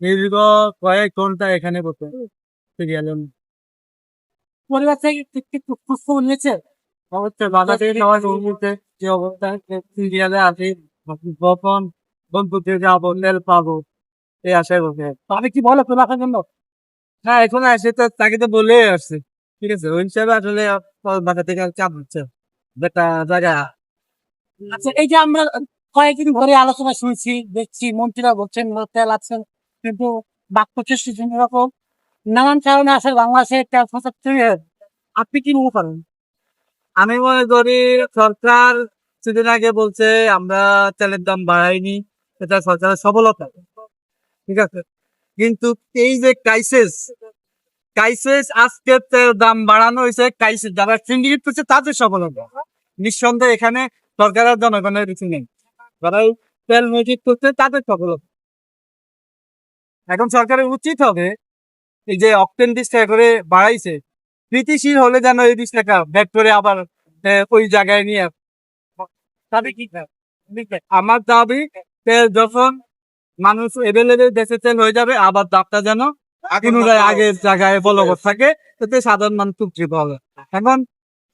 দীর্ঘ কয়েক ঘন্টা এখানে বসে গেলাম। পরিবার থেকে খোঁজ নিয়েছে? অবশ্যই বাধা থেকে সবাই বলছে যে অবস্থায় সিরিয়ালে আছি, কখন বন্ধুকে যাবো, তেল পাবো, এই আশায় বসে। আমি কি বলে তোর আসার জন্য? হ্যাঁ, এখন আসে তো তাকে তো বলে আসছে, ঠিক আছে, ওই হিসাবে আসলে বাধা থেকে চাপ হচ্ছে একটা জায়গা। আচ্ছা, এই যে আমরা কয়েকদিন ধরে আলোচনা শুনছি, দেখছি মন্ত্রীরা বলছেন তেল আছেন, কিন্তু বাক্য চেষ্টা এরকম নানান কারণে আসলে বাংলাদেশে তেল ফসাচ্ছে। আপনি কি মনে করেন? আমি মনে করি সরকার কিছুদিন আগে বলছে আমরা তেলের দাম বাড়াইনি, এটা সরকারের সফলতা, ঠিক আছে, কিন্তু এই যে ক্রাইসিস আজকে তেল দাম বাড়ানো হয়েছে, ক্রাইসিস যারা সিন্ডিকেট করছে তাদের সফলতা। নিঃসন্দেহে এখানে সরকারের জনগণের কিছু নেই, যারা এই তেল মজুত করছে তাদের সফলতা। এখন সরকারের উচিত হবে এই যে অক্টেন 20 টাকা করে বাড়াইছে, স্থিতিশীল হলে যেন এই 20 টাকা ব্যাক করে আবার ওই জায়গায় নিয়ে তবে কি আমার দাবি তেল যখন মানুষ এভেলেবেল দেশে তেল হয়ে যাবে, আবার দামটা যেন পুনরায় আগের জায়গায় বলবৎ থাকে, তাতে সাধারণ মানুষ উপকৃত হবে। এখন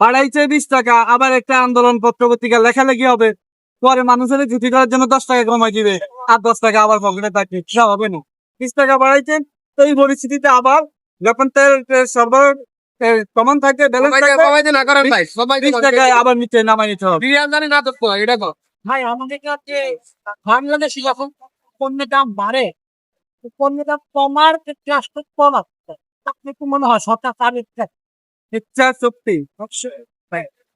বাড়াইছে 20 টাকা, আবার একটা আন্দোলন পত্র পত্রিকা লেখালেখি হবে, পরে মানুষের ছুটি করার জন্য 10 টাকা কমাই দিবে, আর 10 টাকা আবার পকেটে থাকবে, সব হবে না। 20 টাকা বাড়াইছেন, তো এই পরিস্থিতিতে আবার যখন তেল সরবরাহ কমন থাকে, ব্যালেন্স থাকে, 20 টাকায় আবার নিচে নামাই নিতে হবে। ভাই আমাদের কাছে বাংলাদেশে যখন পণ্যের দাম বাড়ে, পণ্যের দাম কমার ক্ষেত্রে আসলে কমাচ্ছে, আপনি কি মনে হয় সরকার তার ইচ্ছা শক্তি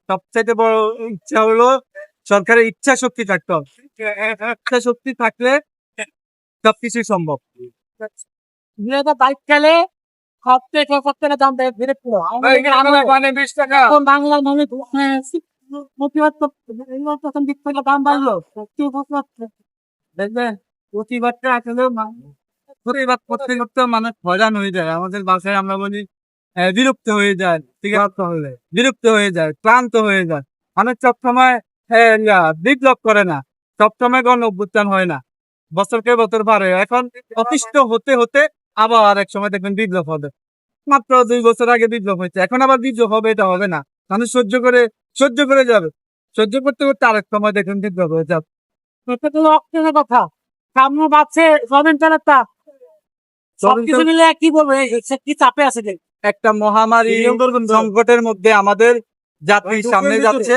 সবচাইতে বড় ইচ্ছা হলো সরকারের ইচ্ছা শক্তি থাকতে হবে। ইচ্ছা শক্তি থাকলে সবকিছু সম্ভব। বাইক খেলে সবচেয়ে দাম বেড়ে পুরো বাংলার মানুষ প্রতিবাদ প্রথম দিক থেকে দাম বাড়লো, দেখবেন প্রতিবাদটা আসলে প্রতিবাদ করতে করতে মানুষ হয়রান হয়ে যায়। আমাদের বাসায় আমরা বলি বিরক্ত হয়ে যায়, ঠিক আছে, বিরক্ত হয়ে যায়, ক্লান্ত হয়ে যায়। মানুষ সবসময় বিপ্লব করে না, সবসময় গণ অভ্যুত্থান হয় না, বছরকে বছর পার হয়। এখন অতিষ্ঠ হতে হতে আবার এক সময় দেখবেন বিপ্লব হবে। মাত্র 2 বছর আগে বিপ্লব হয়েছে, এখন আবার বিপ্লব হবে, এটা হবে না। মানুষ সহ্য করে যাবে, সহ্য করতে করতে আরেক সময় দেখবেন বিপ্লব হয়ে যাবে। এটা তো অক্টেনের কথা, সামনে বাড়ছে সবেন চালাতা, সবকিছু মিলে কি বলবো, কি চাপে আছে যে একটা মহামারী সংকটের মধ্যে আমাদের জাতি সামনে যাচ্ছে,